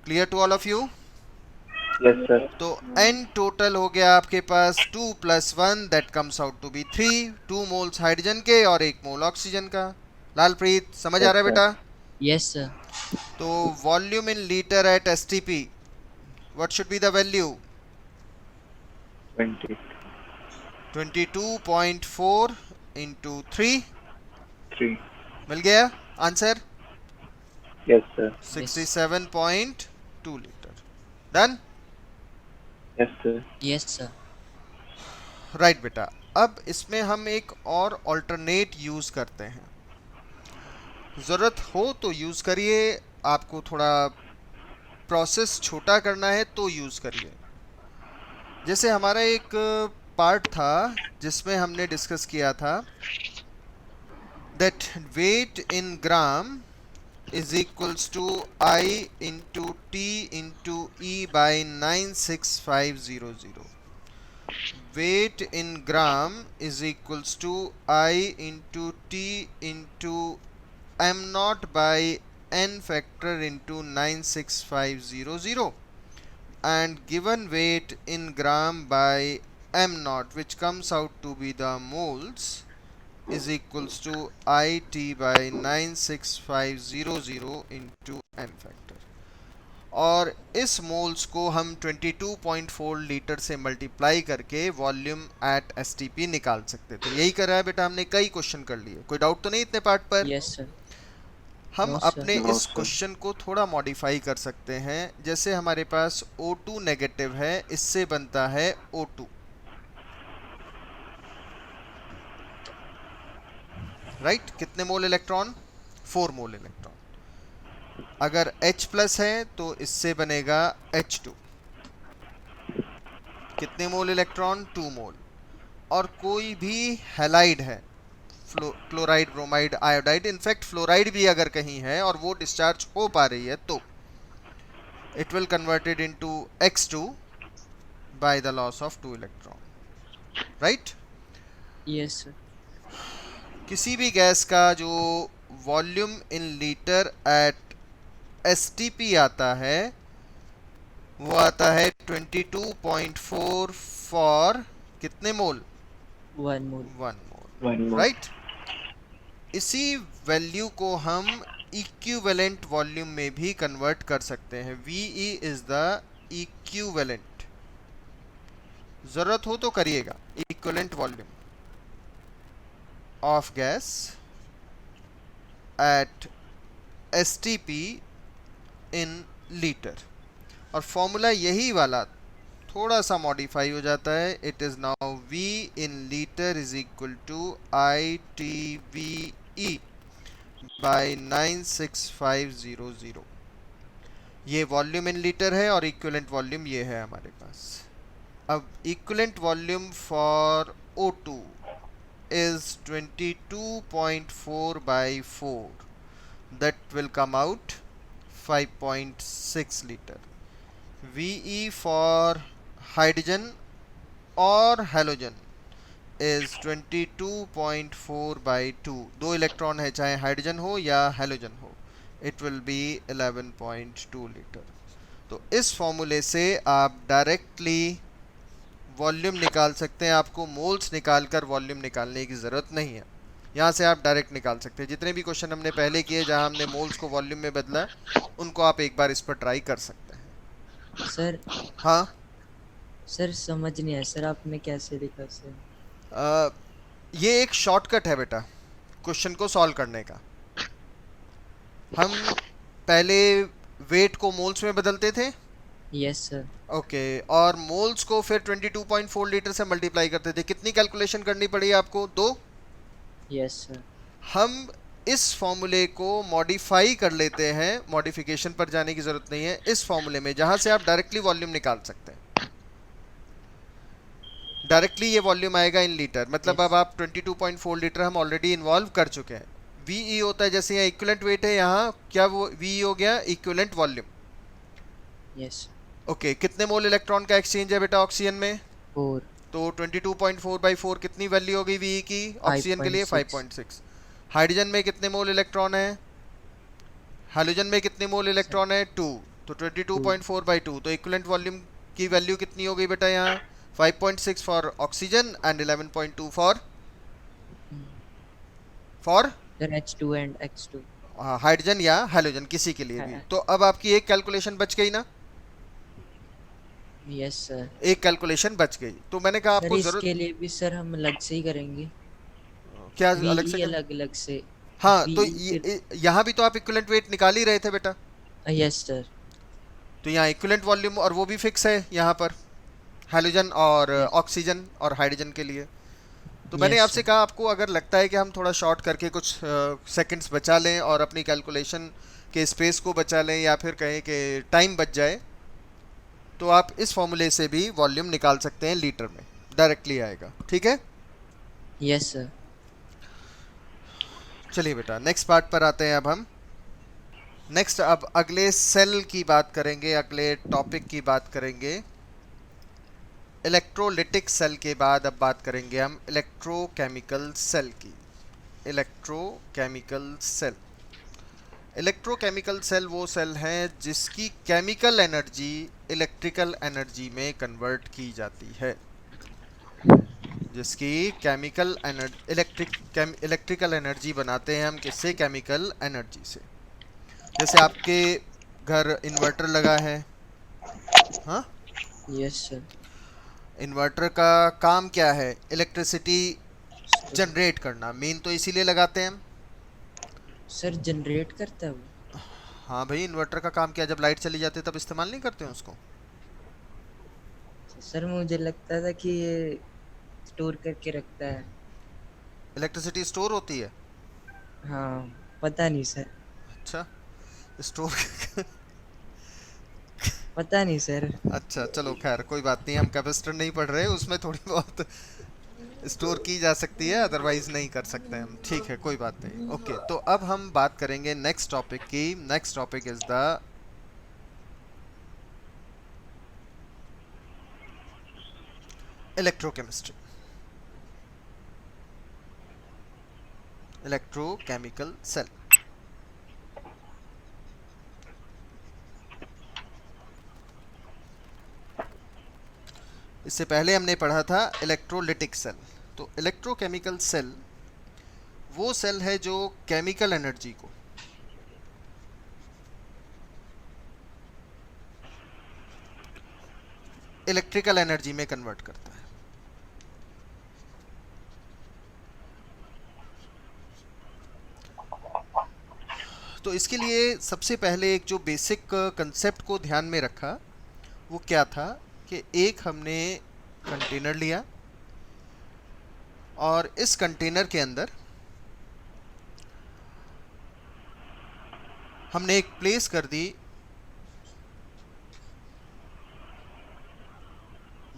[SPEAKER 1] Clear to all of you?
[SPEAKER 6] Yes sir.
[SPEAKER 1] तो n टोटल हो गया आपके पास 2 + 1, that comes out to be 3। 2 moles hydrogen के और 1 मोल ऑक्सीजन का। लालप्रीत, समझ आ रहा है बेटा?
[SPEAKER 2] Yes sir.
[SPEAKER 1] तो volume in litre at STP, what should be the value?
[SPEAKER 6] 20।
[SPEAKER 1] 22.4 into 3
[SPEAKER 6] 3.
[SPEAKER 1] मिल गया answer
[SPEAKER 6] Yes, sir.
[SPEAKER 1] 67.2 litre. Done.
[SPEAKER 6] Yes, sir.
[SPEAKER 2] Yes sir.
[SPEAKER 1] Right बेटा. अब इसमें हम एक और अल्टरनेट यूज करते हैं. ज़रूरत हो तो यूज करिए, आपको थोड़ा प्रोसेस छोटा करना है तो यूज करिए. जैसे हमारा एक पार्ट था जिसमें हमने डिस्कस किया था that weight in gram is equals to I into T into E by 96500. Weight in gram is equals to I into T into m naught by n factor into 96500, and given weight in gram by m naught, which comes out to be the moles, is equals to IT by 96500 into n factor. और इस moles को हम 22.4 litre से multiply करके volume at STP निकाल सकते थे. यही कर रहा है बेटा, हमने कई क्वेश्चन कर लिए. कोई डाउट तो नहीं इतने पार्ट पर?
[SPEAKER 2] Yes sir.
[SPEAKER 1] हम
[SPEAKER 2] No, sir.
[SPEAKER 1] अपने
[SPEAKER 3] No,
[SPEAKER 1] इस
[SPEAKER 3] sir.
[SPEAKER 1] क्वेश्चन को थोड़ा मॉडिफाई कर सकते हैं. जैसे हमारे पास O2 नेगेटिव है, इससे बनता है O2. राइट. कितने मोल इलेक्ट्रॉन? 4 मोल इलेक्ट्रॉन. अगर H प्लस है तो इससे बनेगा H2. कितने मोल इलेक्ट्रॉन? 2 मोल. और कोई भी हैलाइड है, chloride, bromide, iodide, in fact fluoride भी अगर कहीं है और वो डिस्चार्ज हो पा रही है तो it will converted into X2 bye the loss of 2 electron. Right.
[SPEAKER 2] Yes sir.
[SPEAKER 1] किसी भी गैस का जो volume in litre eight STP आता है वो आता है 22.4 फॉर कितने मोल?
[SPEAKER 2] 1 मोल.
[SPEAKER 1] 1 मोल.
[SPEAKER 6] 1 more.
[SPEAKER 1] राइट. इसी वैल्यू को हम इक्विवेलेंट वॉल्यूम में भी कन्वर्ट कर सकते हैं. VE is the equivalent. जरूरत हो तो करिएगा. Equivalent volume of gas at STP in litre. और फॉर्मूला यही वाला थोड़ा सा मॉडिफाई हो जाता है. It is now V in litre is equal to ITVE by 96500. ये वॉल्यूम इन लीटर है और इक्विवेलेंट वॉल्यूम ये है हमारे पास. अब equivalent volume for O2 is 22.4 by 4. That will come out 5.6 liter. VE for hydrogen or halogen is 22.4 by 2. 2 electron है, चाहे hydrogen हो या हैलोजन हो. It will be 11.2 liter. तो इस फॉर्मूले से आप डायरेक्टली वॉल्यूम निकाल सकते हैं. आपको मोल्स निकालकर वॉल्यूम निकालने की ज़रूरत नहीं है. यहाँ से आप डायरेक्ट निकाल सकते हैं. जितने भी क्वेश्चन हमने पहले किए जहाँ हमने मोल्स को वॉल्यूम में बदला, उनको आप एक बार इस पर ट्राई कर सकते हैं.
[SPEAKER 2] सर.
[SPEAKER 1] हाँ.
[SPEAKER 2] सर समझ नहीं आया सर, आपने कैसे लिखा सर?
[SPEAKER 1] ये एक शॉर्टकट है बेटा क्वेश्चन को सॉल्व करने का. हम पहले वेट को मोल्स में बदलते थे.
[SPEAKER 2] Yes sir.
[SPEAKER 1] ओके. और मोल्स को फिर 22.4 लीटर से मल्टीप्लाई करते थे. कितनी कैलकुलेशन करनी पड़ी आपको? 2.
[SPEAKER 2] Yes sir.
[SPEAKER 1] हम इस फॉर्मूले को मॉडिफाई कर लेते हैं. मॉडिफिकेशन पर जाने की जरूरत नहीं है. इस फॉर्मूले में जहां से आप डायरेक्टली वॉल्यूम निकाल सकते हैं, डायरेक्टली ये वॉल्यूम आएगा इन लीटर. मतलब
[SPEAKER 2] Yes.
[SPEAKER 1] अब आप 22.4 लीटर हम ऑलरेडी इन्वॉल्व कर चुके हैं. VE होता है, जैसे यहाँ इक्विवेलेंट वेट है, यहाँ क्या वो VE हो गया? Equivalent volume.
[SPEAKER 2] यस.
[SPEAKER 1] ओके. कितने मोल इलेक्ट्रॉन का एक्सचेंज है बेटा ऑक्सीजन में?
[SPEAKER 2] 4.
[SPEAKER 1] तो 22.4 by 4 कितनी वैल्यू हो गई VE की ऑक्सीजन के लिए? 5.6. हाइड्रोजन में कितने मोल इलेक्ट्रॉन है? हाइड्रोजन में कितने मोल इलेक्ट्रॉन है? 2. तो 22.4 by 2. तो इक्विवेलेंट वॉल्यूम की वैल्यू कितनी हो गई बेटा यहाँ? 5.6 for oxygen and 11.2 for
[SPEAKER 2] Then H2 and X2.
[SPEAKER 1] Hydrogen या हैलोजन, किसी के लिए भी.
[SPEAKER 2] हाँ.
[SPEAKER 1] तो अब आपकी एक कैलकुलेशन बच गई ना.
[SPEAKER 2] Yes sir.
[SPEAKER 1] एक कैलकुलेशन बच गई। तो मैंने कहा
[SPEAKER 2] सर
[SPEAKER 1] आपको
[SPEAKER 2] इसके
[SPEAKER 1] जरूरत
[SPEAKER 2] लिए भी सर हम अलग से ही करेंगे,
[SPEAKER 1] क्या अलग से
[SPEAKER 2] वीई
[SPEAKER 1] कर।
[SPEAKER 2] अलग अलग से।
[SPEAKER 1] हाँ तो
[SPEAKER 2] वीई फिर।
[SPEAKER 1] यहाँ भी तो आप इक्विवेलेंट वेट निकाल ही रहे थे बेटा।
[SPEAKER 2] Yes sir.
[SPEAKER 1] तो यहाँ इक्विवेलेंट वॉल्यूम और वो भी फिक्स है यहाँ पर, हाइड्रोजन और
[SPEAKER 2] यस।
[SPEAKER 1] ऑक्सीजन और हाइड्रोजन के लिए। तो मैंने
[SPEAKER 2] यस
[SPEAKER 1] आपसे
[SPEAKER 2] सर।
[SPEAKER 1] कहा आपको अगर लगता है कि हम थोड़ा शॉर्ट करके कुछ सेकंड्स बचा लें और अपनी कैलकुलेशन के स्पेस को बचा लें, या फिर कहें कि टाइम बच जाए, तो आप इस फॉर्मूले से भी वॉल्यूम निकाल सकते हैं लीटर में, डायरेक्टली आएगा। ठीक है,
[SPEAKER 2] यस सर।
[SPEAKER 1] चलिए बेटा नेक्स्ट पार्ट पर आते हैं अब हम। नेक्स्ट अब अगले सेल की बात करेंगे, अगले टॉपिक की बात करेंगे। इलेक्ट्रोलिटिक सेल के बाद अब बात करेंगे हम इलेक्ट्रोकेमिकल सेल की। इलेक्ट्रोकेमिकल सेल, इलेक्ट्रोकेमिकल सेल वो सेल हैं जिसकी केमिकल एनर्जी इलेक्ट्रिकल एनर्जी में कन्वर्ट की जाती है, जिसकी केमिकल एनर्जी इलेक्ट्रिकल एनर्जी बनाते हैं हम किससे, केमिकल एनर्जी से। जैसे आपके घर इन्वर्टर लगा है, हाँ,
[SPEAKER 2] यस सर।
[SPEAKER 1] इन्वर्टर का काम क्या है, इलेक्ट्रिसिटी जनरेट करना, मेन तो इसीलिए लगाते हैं हम।
[SPEAKER 2] सर जनरेट करता है वो?
[SPEAKER 1] हाँ भाई, इन्वर्टर का काम क्या है, जब लाइट चली जाती है तब इस्तेमाल नहीं करते हैं उसको।
[SPEAKER 2] सर मुझे लगता था कि ये स्टोर करके रखता है।
[SPEAKER 1] इलेक्ट्रिसिटी स्टोर होती है?
[SPEAKER 2] हाँ, पता नहीं सर।
[SPEAKER 1] अच्छा, स्टोर
[SPEAKER 2] पता नहीं सर।
[SPEAKER 1] अच्छा चलो खैर कोई बात नहीं, हम कैपेसिटर नहीं पढ़ रहे, उसमें थोड़ी बहुत स्टोर की जा सकती है, अदरवाइज नहीं कर सकते हम। ठीक है, कोई बात नहीं। ओके, तो अब हम बात करेंगे नेक्स्ट टॉपिक की। Next topic is the electrochemistry, electrochemical cell. इससे पहले हमने पढ़ा था इलेक्ट्रोलिटिक सेल। तो इलेक्ट्रोकेमिकल सेल वो सेल है जो केमिकल एनर्जी को इलेक्ट्रिकल एनर्जी में कन्वर्ट करता है। तो इसके लिए सबसे पहले एक जो बेसिक कंसेप्ट को ध्यान में रखा वो क्या था कि एक हमने कंटेनर लिया और इस कंटेनर के अंदर हमने एक प्लेस कर दी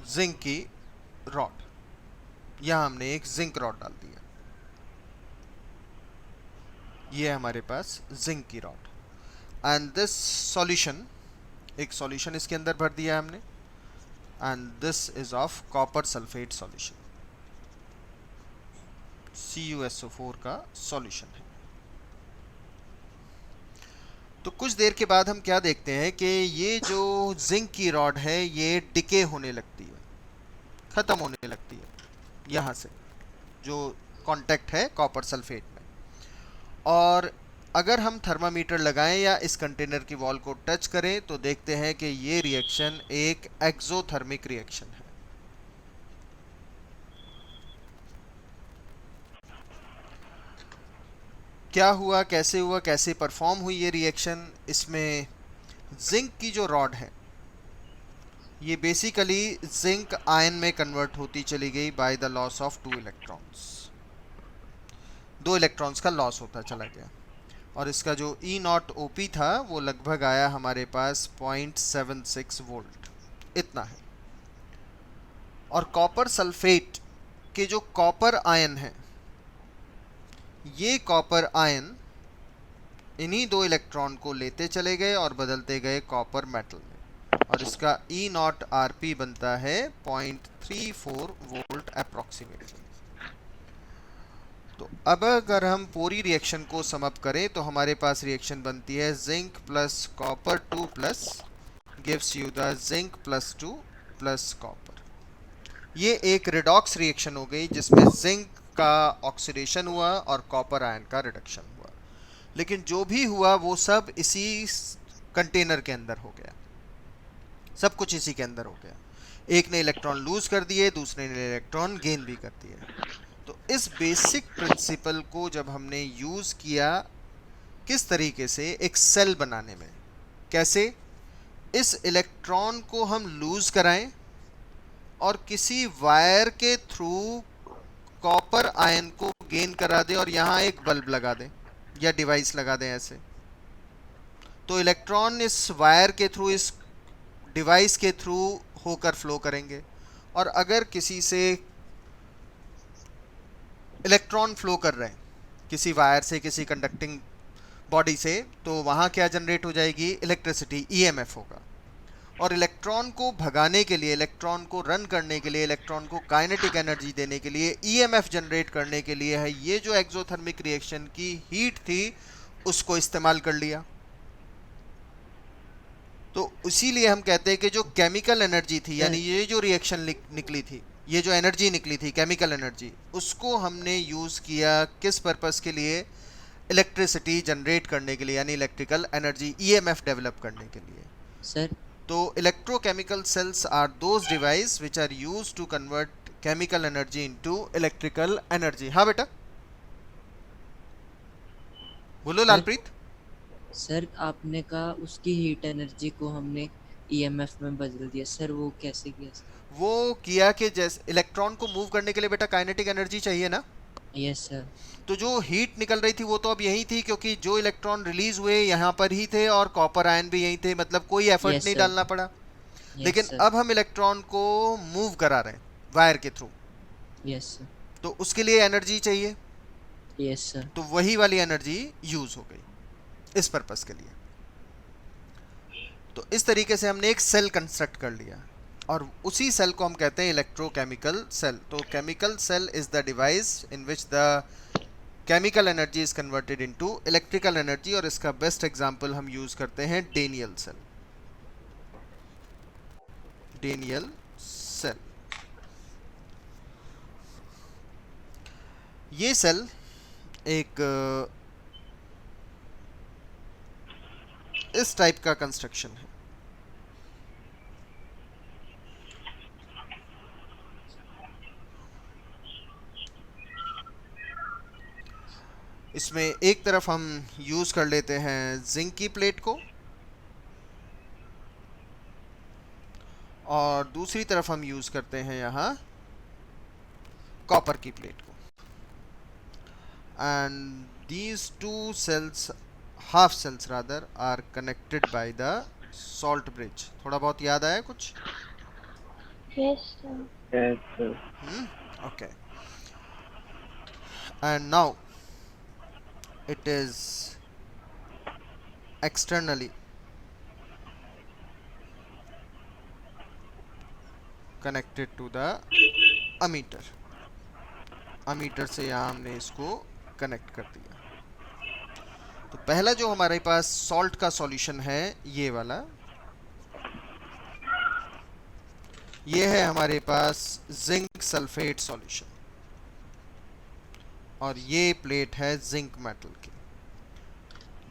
[SPEAKER 1] जिंक की रॉड, यहां हमने एक जिंक रॉड डाल दिया, ये हमारे पास जिंक की रॉड। एंड दिस सॉल्यूशन, एक सॉल्यूशन इसके अंदर भर दिया हमने, and this is of copper sulphate solution, CuSO4 का सॉल्यूशन है। तो कुछ देर के बाद हम क्या देखते हैं कि ये जो जिंक की रॉड है ये डिके होने लगती है, खत्म होने लगती है यहाँ से, जो कांटेक्ट है कॉपर सल्फेट में। और अगर हम थर्मामीटर लगाएं या इस कंटेनर की वॉल को टच करें तो देखते हैं कि ये रिएक्शन एक एक्सोथर्मिक रिएक्शन है। क्या हुआ, कैसे हुआ, कैसे परफॉर्म हुई ये रिएक्शन? इसमें जिंक की जो रॉड है ये बेसिकली जिंक आयन में कन्वर्ट होती चली गई bye the loss of 2 electrons. 2 electrons का लॉस होता चला गया, और इसका जो E0 OP था वो लगभग आया हमारे पास 0.76 वोल्ट, इतना है। और कॉपर सल्फेट के जो कॉपर आयन है, ये कॉपर आयन इन्हीं 2 इलेक्ट्रॉन को लेते चले गए और बदलते गए कॉपर मेटल में, और इसका E0 RP बनता है 0.34 वोल्ट अप्रोक्सीमेटली। तो अब अगर हम पूरी रिएक्शन को सम अप करें तो हमारे पास रिएक्शन बनती है zinc plus copper 2 plus gives you the zinc plus 2 plus copper. ये एक रिडॉक्स रिएक्शन हो गई जिसमें जिंक का ऑक्सीडेशन हुआ और कॉपर आयन का रिडक्शन हुआ। लेकिन जो भी हुआ वो सब इसी कंटेनर के अंदर हो गया, सब कुछ इसी के अंदर हो गया। एक ने इलेक्ट्रॉन लूज कर दिए, दूसरे ने इलेक्ट्रॉन गेन भी कर दिए। तो इस बेसिक प्रिंसिपल को जब हमने यूज किया किस तरीके से, एक सेल बनाने में, कैसे इस इलेक्ट्रॉन को हम लूज कराएं और किसी वायर के थ्रू कॉपर आयन को गेन करा दें और यहां एक बल्ब लगा दें या डिवाइस लगा दें ऐसे, तो इलेक्ट्रॉन इस वायर के थ्रू, इस डिवाइस के थ्रू होकर फ्लो करेंगे। और अगर किसी से इलेक्ट्रॉन फ्लो कर रहे हैं किसी वायर से, किसी कंडक्टिंग बॉडी से, तो वहां क्या जनरेट हो जाएगी, इलेक्ट्रिसिटी, ईएमएफ होगा। और इलेक्ट्रॉन को भगाने के लिए, इलेक्ट्रॉन को रन करने के लिए, इलेक्ट्रॉन को काइनेटिक एनर्जी देने के लिए, ईएमएफ जनरेट करने के लिए है ये जो एक्सोथर्मिक रिएक्शन की हीट थी उसको इस्तेमाल कर लिया। तो इसीलिए हम कहते हैं कि जो केमिकल एनर्जी थी, यानी ये जो रिएक्शन निकली थी, ये जो एनर्जी निकली थी केमिकल एनर्जी, उसको हमने यूज किया किस पर्पस के लिए, इलेक्ट्रिसिटी जनरेट करने के लिए, यानी इलेक्ट्रिकल एनर्जी, ईएमएफ डेवलप करने के लिए।
[SPEAKER 2] सर
[SPEAKER 1] तो electrochemical cells are those device which are used to convert chemical energy into electrical energy. हाँ बेटा बोलो लालप्रीत।
[SPEAKER 2] सर आपने कहा उसकी हीट एनर्जी को हमने ईएमएफ में बदल दिया, सर वो कैसे किया सर?
[SPEAKER 1] वो किया कि जैसे इलेक्ट्रॉन को मूव करने के लिए बेटा काइनेटिक एनर्जी चाहिए ना,
[SPEAKER 2] यस सर।
[SPEAKER 1] तो जो हीट निकल रही थी वो तो अब यही थी, क्योंकि जो इलेक्ट्रॉन रिलीज हुए यहाँ पर ही थे और कॉपर आयन भी यही थे, मतलब कोई एफर्ट
[SPEAKER 2] Yes,
[SPEAKER 1] नहीं
[SPEAKER 2] sir.
[SPEAKER 1] डालना पड़ा। लेकिन
[SPEAKER 2] sir.
[SPEAKER 1] अब हम इलेक्ट्रॉन को मूव करा रहे हैं वायर के थ्रू,
[SPEAKER 2] यस सर।
[SPEAKER 1] तो उसके लिए एनर्जी चाहिए,
[SPEAKER 2] यस सर।
[SPEAKER 1] तो वही वाली एनर्जी यूज हो गई इस पर्पस के लिए। तो इस तरीके से हमने एक सेल कंस्ट्रक्ट कर लिया और उसी सेल को हम कहते हैं इलेक्ट्रोकेमिकल सेल। तो chemical cell is the device in which the chemical energy is converted into electrical energy, और इसका बेस्ट एग्जांपल हम यूज करते हैं डेनियल सेल। डेनियल सेल, ये सेल एक इस टाइप का कंस्ट्रक्शन है। इसमें एक तरफ हम यूज कर लेते हैं जिंक की प्लेट को और दूसरी तरफ हम यूज करते हैं यहाँ कॉपर की प्लेट को। And these two cells, half cells rather, are connected by the salt bridge. थोड़ा बहुत याद आया कुछ?
[SPEAKER 4] Yes, sir.
[SPEAKER 6] Yes, sir.
[SPEAKER 1] Okay. And now it is externally connected to the ammeter. ammeter से यहाँ हमने इसको कनेक्ट कर दिया। तो पहला जो हमारे पास सॉल्ट का सॉल्यूशन है ये वाला, ये है हमारे पास जिंक सल्फेट सॉल्यूशन और ये प्लेट है जिंक मेटल की।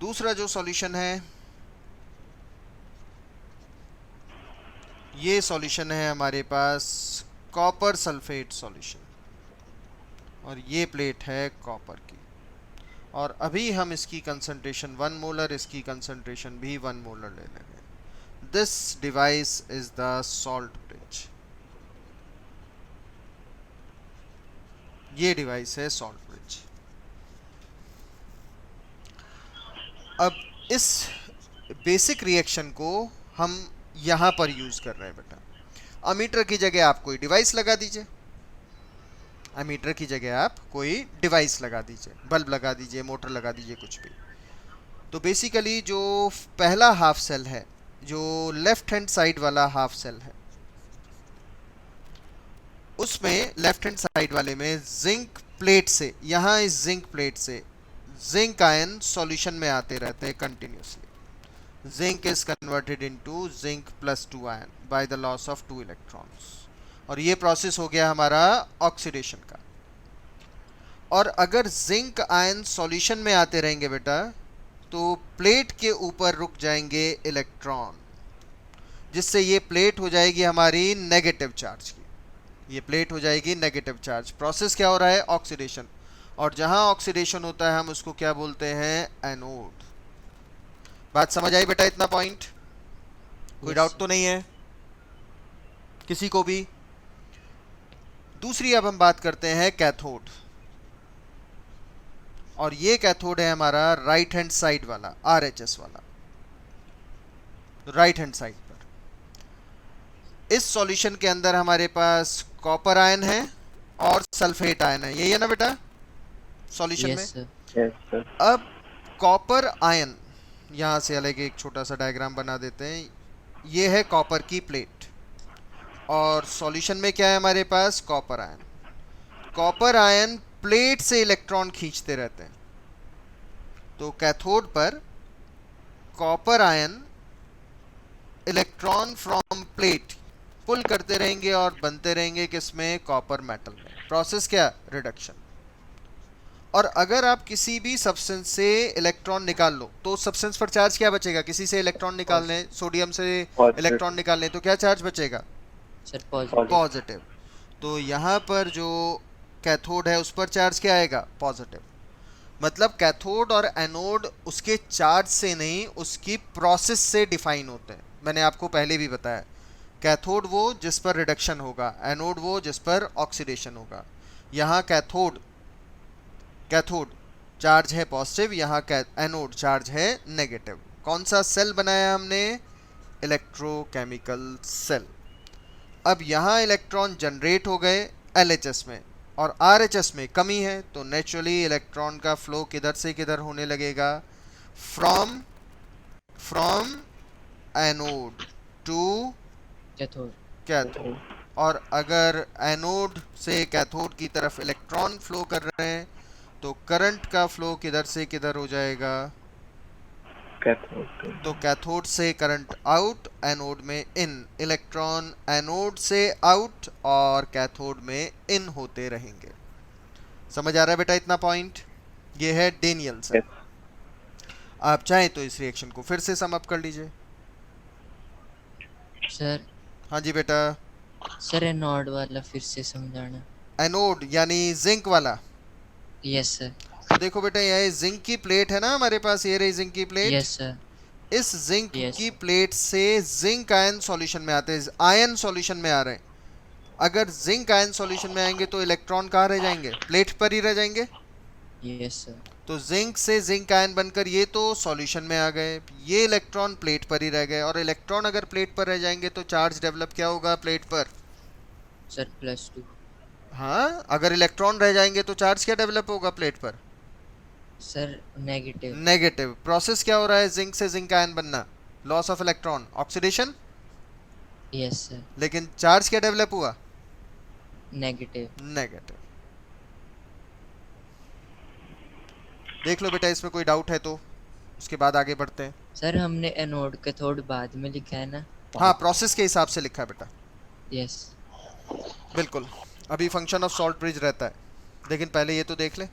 [SPEAKER 1] दूसरा जो सॉल्यूशन है ये सॉल्यूशन है हमारे पास कॉपर सल्फेट सॉल्यूशन और ये प्लेट है कॉपर की। और अभी हम इसकी कंसंट्रेशन 1 मोलर, इसकी कंसंट्रेशन भी 1 मोलर ले लेंगे। This device is the salt bridge. ये डिवाइस है सॉल्ट ब्रिज। अब इस बेसिक रिएक्शन को हम यहां पर यूज कर रहे हैं बेटा। अमीटर की जगह आप कोई डिवाइस लगा दीजिए, अमीटर की जगह आप कोई डिवाइस लगा दीजिए, बल्ब लगा दीजिए, मोटर लगा दीजिए, कुछ भी। तो बेसिकली जो पहला हाफ सेल है, जो लेफ्ट हैंड साइड वाला हाफ सेल है, उसमें लेफ्ट हैंड साइड वाले में जिंक प्लेट से, यहाँ इस जिंक प्लेट से जिंक आयन सॉल्यूशन में आते रहते हैं continuously. Zinc is converted into zinc +2 ion bye the loss of 2 electrons, और ये प्रोसेस हो गया हमारा ऑक्सीडेशन का। और अगर जिंक आयन सॉल्यूशन में आते रहेंगे बेटा तो प्लेट के ऊपर रुक जाएंगे इलेक्ट्रॉन। जिससे ये प्लेट हो जाएगी हमारी नेगेटिव चार्ज की, ये प्लेट हो जाएगी नेगेटिव चार्ज। प्रोसेस क्या हो रहा है? ऑक्सीडेशन। और जहां ऑक्सीडेशन होता है हम उसको क्या बोलते हैं? एनोड। बात समझ आई बेटा? इतना पॉइंट कोई
[SPEAKER 2] Yes,
[SPEAKER 1] डाउट
[SPEAKER 2] sir.
[SPEAKER 1] तो नहीं है किसी को भी? दूसरी अब हम बात करते हैं कैथोड, और ये कैथोड है हमारा राइट हैंड साइड वाला, आरएचएस वाला, राइट हैंड साइड पर। इस सॉल्यूशन के अंदर हमारे पास कॉपर आयन है और सल्फेट आयन है, यही है ना बेटा सॉल्यूशन में?
[SPEAKER 2] Yes, sir.
[SPEAKER 6] Yes, sir.
[SPEAKER 1] अब कॉपर आयन, यहां से अलग एक छोटा सा डायग्राम बना देते हैं। ये है कॉपर की प्लेट, और सॉल्यूशन में क्या है हमारे पास? Copper ion. Copper ion plate से इलेक्ट्रॉन खींचते रहते हैं, तो कैथोड पर copper ion electron from plate pull करते रहेंगे और बनते रहेंगे किसमें? कॉपर मेटल में। प्रोसेस क्या? रिडक्शन। और अगर आप किसी भी सब्सटेंस से इलेक्ट्रॉन निकाल लो तो उस सब्सटेंस पर चार्ज क्या बचेगा? किसी से इलेक्ट्रॉन निकाल लें, सोडियम से
[SPEAKER 6] Positive.
[SPEAKER 1] इलेक्ट्रॉन निकाल लें तो क्या चार्ज बचेगा?
[SPEAKER 2] Sir, positive.
[SPEAKER 1] पॉजिटिव। तो यहाँ पर जो कैथोड है उस पर चार्ज क्या आएगा? पॉजिटिव। मतलब कैथोड और एनोड उसके चार्ज से नहीं, उसकी प्रोसेस से डिफाइन होते हैं। मैंने आपको पहले भी बताया, कैथोड वो जिस पर रिडक्शन होगा, एनोड वो जिस पर ऑक्सीडेशन होगा। यहाँ कैथोड चार्ज है पॉजिटिव, यहाँ एनोड चार्ज है नेगेटिव। कौन सा सेल बनाया हमने? Electrochemical cell. अब यहाँ इलेक्ट्रॉन जनरेट हो गए LHS में, और RHS में कमी है, तो नेचुरली इलेक्ट्रॉन का फ्लो किधर से किधर होने लगेगा? From anode to
[SPEAKER 2] Cathode.
[SPEAKER 1] Cathode. और अगर एनोड से कैथोड की तरफ इलेक्ट्रॉन फ्लो कर रहे हैं तो करंट का फ्लो किधर से किधर हो जाएगा?
[SPEAKER 6] Cathode.
[SPEAKER 1] तो कैथोड से करंट आउट, एनोड में इन। इलेक्ट्रॉन एनोड से आउट और कैथोड में इन होते रहेंगे। समझ आ रहा है बेटा इतना पॉइंट? ये है डेनियल सेल।
[SPEAKER 6] Yes.
[SPEAKER 1] आप चाहें तो इस रिएक्शन को फिर से सम अप कर लीजिए।
[SPEAKER 2] Sir,
[SPEAKER 1] हाँ जी बेटा।
[SPEAKER 2] sir, एनोड वाला फिर से समझाना।
[SPEAKER 1] एनोड यानी जिंक वाला।
[SPEAKER 2] Yes, sir.
[SPEAKER 1] तो देखो बेटा, यह जिंक की प्लेट है ना हमारे पास, ये रही जिंक की प्लेट।
[SPEAKER 2] Yes, sir.
[SPEAKER 1] इस जिंक
[SPEAKER 2] Yes.
[SPEAKER 1] की प्लेट से जिंक आयन सॉल्यूशन में आते हैं, आयन सॉल्यूशन में आ रहे हैं। अगर जिंक आयन सॉल्यूशन में आएंगे तो इलेक्ट्रॉन कहाँ रह जाएंगे? प्लेट पर ही रह जाएंगे।
[SPEAKER 2] Yes, sir.
[SPEAKER 1] तो जिंक से जिंक आयन बनकर ये तो सॉल्यूशन में आ गए, ये इलेक्ट्रॉन प्लेट पर ही रह गए। और इलेक्ट्रॉन अगर प्लेट पर रह जाएंगे तो चार्ज डेवलप क्या होगा प्लेट पर?
[SPEAKER 2] Sir, +2.
[SPEAKER 1] हाँ, अगर इलेक्ट्रॉन रह जाएंगे तो चार्ज क्या डेवलप होगा प्लेट पर?
[SPEAKER 2] Sir, negative.
[SPEAKER 1] नेगेटिव। प्रोसेस क्या हो रहा है? जिंक से जिंक आयन बनना, loss of electron, oxidation.
[SPEAKER 2] Yes, sir.
[SPEAKER 1] लेकिन चार्ज क्या डेवलप हुआ?
[SPEAKER 2] Negative.
[SPEAKER 1] नेगेटिव। देख लो बेटा, इसमें कोई डाउट है तो उसके बाद आगे बढ़ते हैं।
[SPEAKER 2] सर, हमने एनोड कैथोड बाद में लिखा है ना?
[SPEAKER 1] हाँ, प्रोसेस के हिसाब से लिखा है बेटा,
[SPEAKER 2] यस।
[SPEAKER 1] बिल्कुल। अभी फंक्शन ऑफ सॉल्ट ब्रिज रहता है, लेकिन पहले ये तो देख ले।